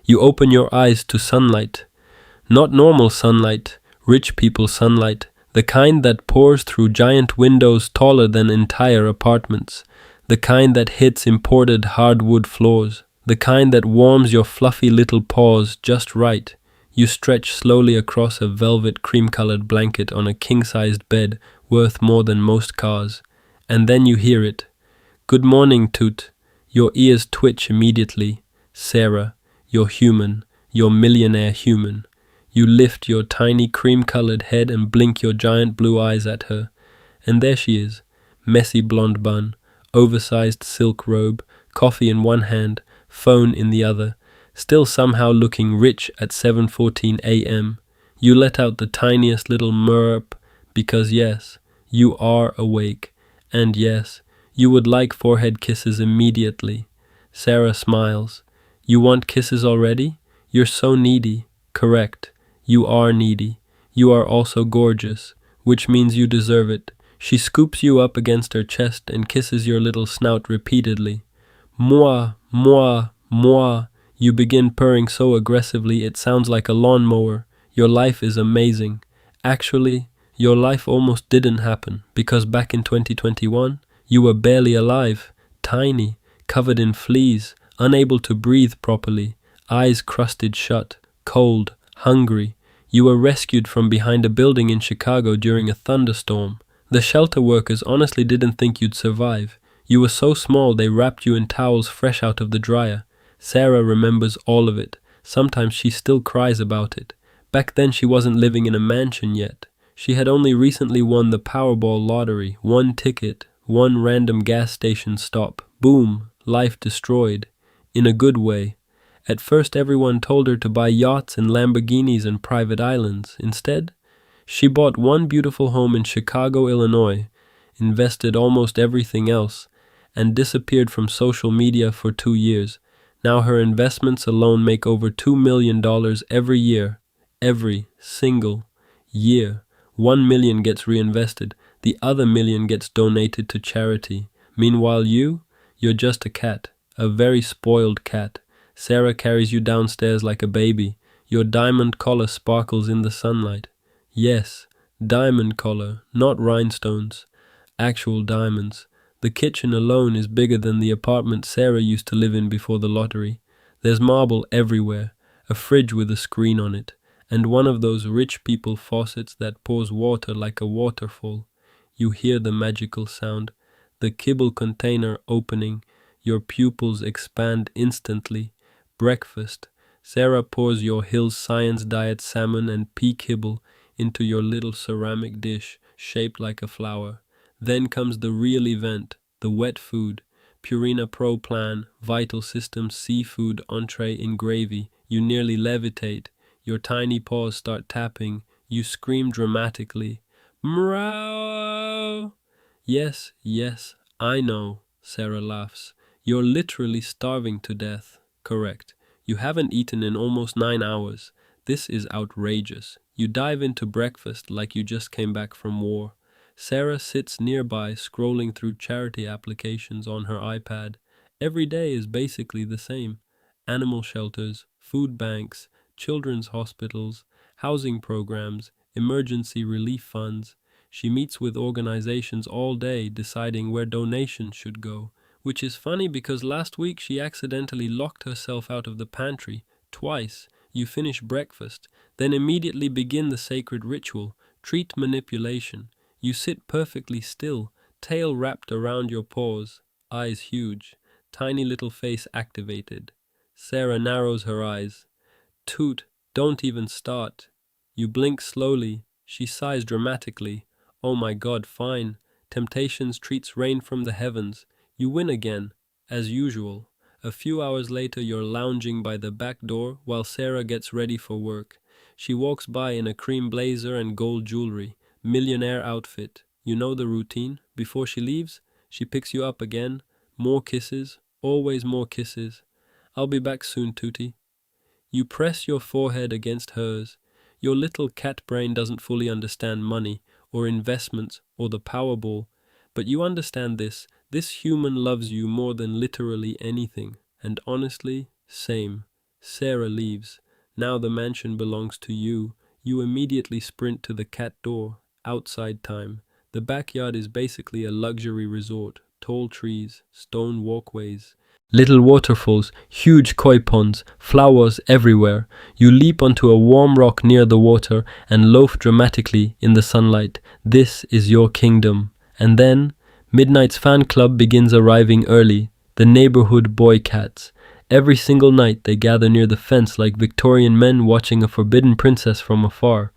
You open your eyes to sunlight. Not normal sunlight, rich people sunlight, the kind that pours through giant windows taller than entire apartments, the kind that hits imported hardwood floors, the kind that warms your fluffy little paws just right. You stretch slowly across a velvet cream-colored blanket on a king-sized bed worth more than most cars. And then you hear it. Good morning, Toot. Your ears twitch immediately. Sarah, you're human. You're millionaire human. You lift your tiny cream-colored head and blink your giant blue eyes at her. And there she is. Messy blonde bun, oversized silk robe, coffee in one hand, phone in the other, still somehow looking rich at 7:14 a.m. You let out the tiniest little murp because yes, you are awake. And yes, you would like forehead kisses immediately. Sarah smiles. You want kisses already? You're so needy. Correct. You are needy. You are also gorgeous, which means you deserve it. She scoops you up against her chest and kisses your little snout repeatedly. Moi, moi, moi. You begin purring so aggressively it sounds like a lawnmower. Your life is amazing. Actually, your life almost didn't happen because back in 2021, you were barely alive, tiny, covered in fleas, unable to breathe properly, eyes crusted shut, cold, hungry. You were rescued from behind a building in Chicago during a thunderstorm. The shelter workers honestly didn't think you'd survive. You were so small they wrapped you in towels fresh out of the dryer. Sarah remembers all of it. Sometimes she still cries about it. Back then she wasn't living in a mansion yet. She had only recently won the Powerball lottery, one ticket, one random gas station stop. Boom, life destroyed. In a good way. At first everyone told her to buy yachts and Lamborghinis and private islands. Instead, she bought one beautiful home in Chicago, Illinois, invested almost everything else, and disappeared from social media for 2 years. Now her investments alone make over $2 million every year. Every single year. 1 million gets reinvested. The other million gets donated to charity. Meanwhile you're just a cat. A very spoiled cat. Sarah carries you downstairs like a baby. Your diamond collar sparkles in the sunlight. Yes, diamond collar, not rhinestones. Actual diamonds. The kitchen alone is bigger than the apartment Sarah used to live in before the lottery. There's marble everywhere, a fridge with a screen on it, and one of those rich people faucets that pours water like a waterfall. You hear the magical sound, the kibble container opening. Your pupils expand instantly. Breakfast. Sarah pours your Hill's Science Diet salmon and pea kibble into your little ceramic dish shaped like a flower. Then comes the real event, the wet food. Purina Pro Plan, Vital Systems seafood entree in gravy. You nearly levitate. Your tiny paws start tapping. You scream dramatically. Meow! Yes, I know, Sarah laughs. You're literally starving to death. Correct. You haven't eaten in almost 9 hours. This is outrageous. You dive into breakfast like you just came back from war. Sarah sits nearby scrolling through charity applications on her iPad. Every day is basically the same. Animal shelters, food banks, children's hospitals, housing programs, emergency relief funds. She meets with organizations all day deciding where donations should go. Which is funny because last week she accidentally locked herself out of the pantry twice. You finish breakfast, then immediately begin the sacred ritual, treat manipulation. You sit perfectly still, tail wrapped around your paws, eyes huge, tiny little face activated. Sarah narrows her eyes. Toot, don't even start. You blink slowly. She sighs dramatically. Oh my God, fine. Temptations treats rain from the heavens. You win again, as usual. A few hours later you're lounging by the back door while Sarah gets ready for work. She walks by in a cream blazer and gold jewelry, millionaire outfit. You know the routine. Before she leaves, she picks you up again. More kisses, always more kisses. I'll be back soon, Tootie. You press your forehead against hers. Your little cat brain doesn't fully understand money, or investments, or the Powerball. But you understand this. This human loves you more than literally anything. And honestly, same. Sarah leaves. Now the mansion belongs to you. You immediately sprint to the cat door. Outside time. The backyard is basically a luxury resort. Tall trees, stone walkways, little waterfalls, huge koi ponds, flowers everywhere. You leap onto a warm rock near the water and loaf dramatically in the sunlight. This is your kingdom. And then, Midnight's fan club begins arriving early. The neighborhood boy cats. Every single night they gather near the fence like Victorian men watching a forbidden princess from afar.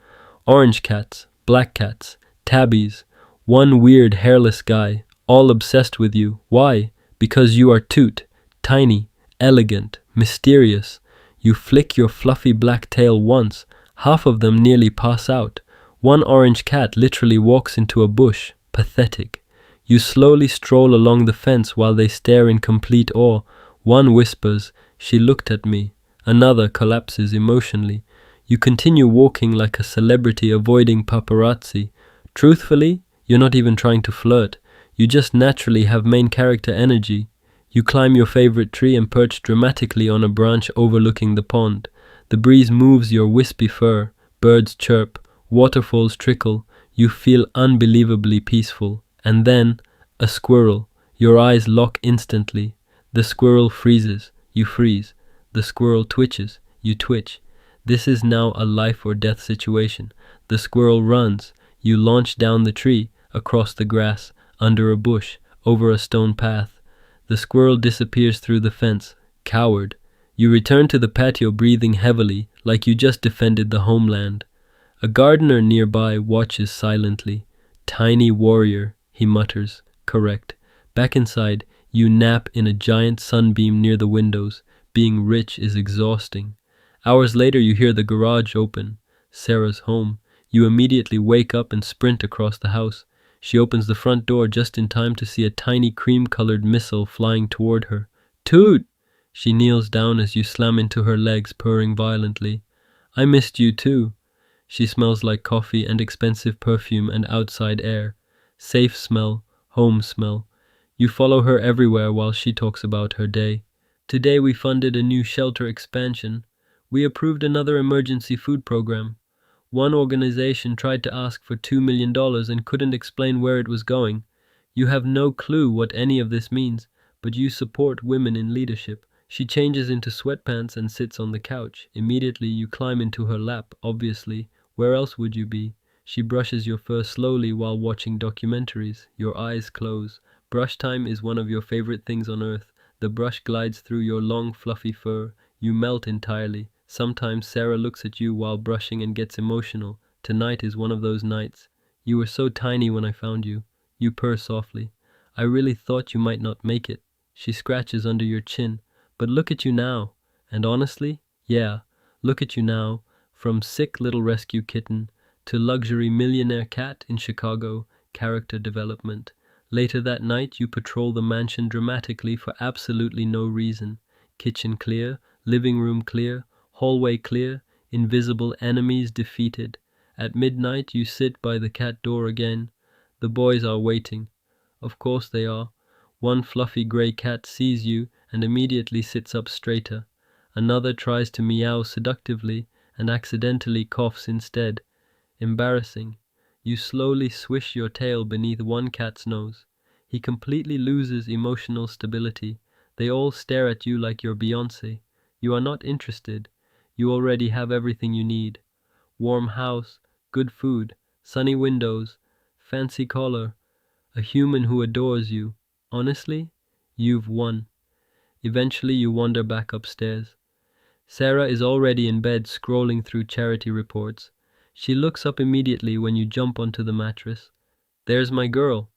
Orange cats, black cats, tabbies, one weird hairless guy, all obsessed with you. Why? Because you are toot, tiny, elegant, mysterious. You flick your fluffy black tail once, half of them nearly pass out. One orange cat literally walks into a bush, pathetic. You slowly stroll along the fence while they stare in complete awe. One whispers, "She looked at me." Another collapses emotionally. You continue walking like a celebrity avoiding paparazzi. Truthfully, you're not even trying to flirt. You just naturally have main character energy. You climb your favorite tree and perch dramatically on a branch overlooking the pond. The breeze moves your wispy fur. Birds chirp. Waterfalls trickle. You feel unbelievably peaceful. And then, a squirrel. Your eyes lock instantly. The squirrel freezes. You freeze. The squirrel twitches. You twitch. This is now a life or death situation. The squirrel runs. You launch down the tree, across the grass, under a bush, over a stone path. The squirrel disappears through the fence. Coward. You return to the patio breathing heavily, like you just defended the homeland. A gardener nearby watches silently. Tiny warrior, he mutters. Correct. Back inside, you nap in a giant sunbeam near the windows. Being rich is exhausting. Hours later, you hear the garage open. Sarah's home. You immediately wake up and sprint across the house. She opens the front door just in time to see a tiny cream-colored missile flying toward her. Toot! She kneels down as you slam into her legs, purring violently. I missed you too. She smells like coffee and expensive perfume and outside air. Safe smell, home smell. You follow her everywhere while she talks about her day. Today we funded a new shelter expansion. We approved another emergency food program. One organization tried to ask for $2 million and couldn't explain where it was going. You have no clue what any of this means, but you support women in leadership. She changes into sweatpants and sits on the couch. Immediately you climb into her lap, obviously. Where else would you be? She brushes your fur slowly while watching documentaries. Your eyes close. Brush time is one of your favorite things on earth. The brush glides through your long, fluffy fur. You melt entirely. Sometimes Sarah looks at you while brushing and gets emotional. Tonight is one of those nights. You were so tiny when I found you. You purr softly. I really thought you might not make it. She scratches under your chin. But look at you now. And honestly, yeah, look at you now. From sick little rescue kitten to luxury millionaire cat in Chicago, character development. Later that night, you patrol the mansion dramatically for absolutely no reason. Kitchen clear, living room clear, hallway clear, invisible enemies defeated. At midnight, you sit by the cat door again. The boys are waiting. Of course they are. One fluffy grey cat sees you and immediately sits up straighter. Another tries to meow seductively and accidentally coughs instead. Embarrassing. You slowly swish your tail beneath one cat's nose. He completely loses emotional stability. They all stare at you like you're Beyoncé. You are not interested. You already have everything you need. Warm house, good food, sunny windows, fancy collar, a human who adores you. Honestly, you've won. Eventually you wander back upstairs. Sarah is already in bed scrolling through charity reports. She looks up immediately when you jump onto the mattress. There's my girl.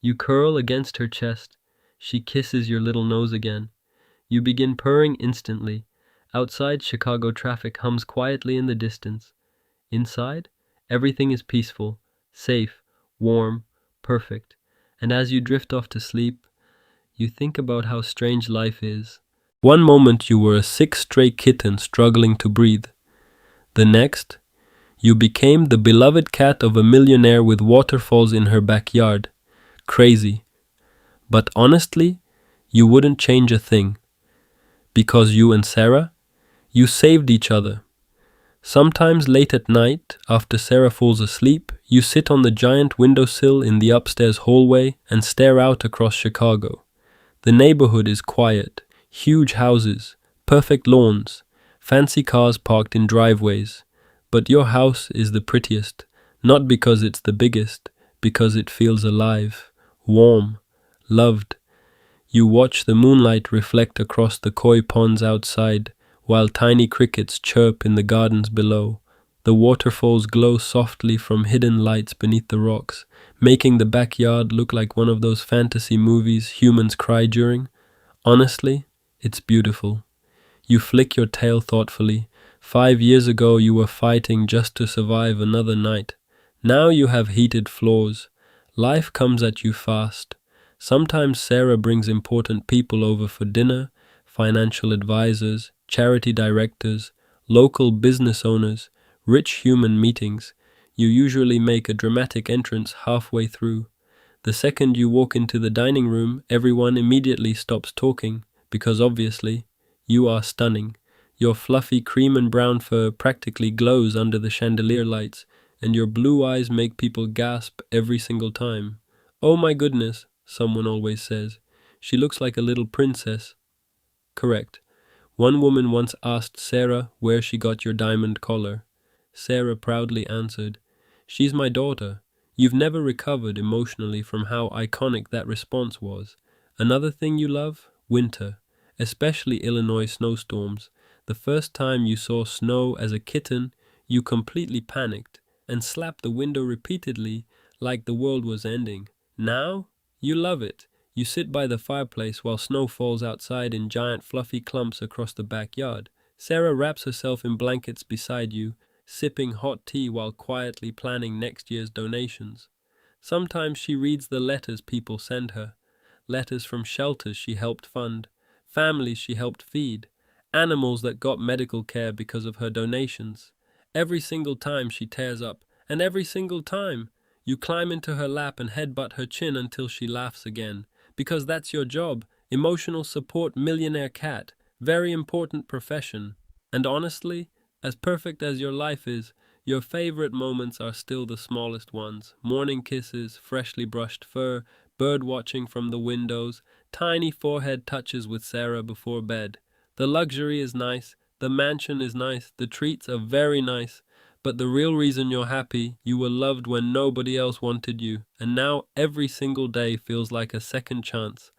You curl against her chest. She kisses your little nose again. You begin purring instantly. Outside, Chicago traffic hums quietly in the distance. Inside, everything is peaceful, safe, warm, perfect. And as you drift off to sleep, you think about how strange life is. One moment you were a sick stray kitten struggling to breathe. The next, you became the beloved cat of a millionaire with waterfalls in her backyard. Crazy. But honestly, you wouldn't change a thing. Because you and Sarah, You saved each other. Sometimes late at night, after Sarah falls asleep, you sit on the giant windowsill in the upstairs hallway and stare out across Chicago. The neighborhood is quiet, huge houses, perfect lawns, fancy cars parked in driveways. But your house is the prettiest, not because it's the biggest, because it feels alive, warm, loved. You watch the moonlight reflect across the koi ponds outside, while tiny crickets chirp in the gardens below. The waterfalls glow softly from hidden lights beneath the rocks, making the backyard look like one of those fantasy movies humans cry during. Honestly, it's beautiful. You flick your tail thoughtfully. 5 years ago you were fighting just to survive another night. Now you have heated floors. Life comes at you fast. Sometimes Sarah brings important people over for dinner, financial advisors, charity directors, local business owners, rich human meetings. You usually make a dramatic entrance halfway through. The second you walk into the dining room, everyone immediately stops talking, because obviously, you are stunning. Your fluffy cream and brown fur practically glows under the chandelier lights, and your blue eyes make people gasp every single time. "Oh my goodness," someone always says. "She looks like a little princess." Correct. One woman once asked Sarah where she got your diamond collar. Sarah proudly answered, "She's my daughter." You've never recovered emotionally from how iconic that response was. Another thing you love? Winter, especially Illinois snowstorms. The first time you saw snow as a kitten, you completely panicked and slapped the window repeatedly like the world was ending. Now, you love it. You sit by the fireplace while snow falls outside in giant fluffy clumps across the backyard. Sarah wraps herself in blankets beside you, sipping hot tea while quietly planning next year's donations. Sometimes she reads the letters people send her, letters from shelters she helped fund, families she helped feed, animals that got medical care because of her donations. Every single time she tears up, and every single time you climb into her lap and headbutt her chin until she laughs again. Because that's your job, emotional support millionaire cat, very important profession. And honestly, as perfect as your life is, your favorite moments are still the smallest ones. Morning kisses, freshly brushed fur, bird watching from the windows, tiny forehead touches with Sarah before bed. The luxury is nice, the mansion is nice, the treats are very nice, but the real reason you're happy, you were loved when nobody else wanted you, and now every single day feels like a second chance.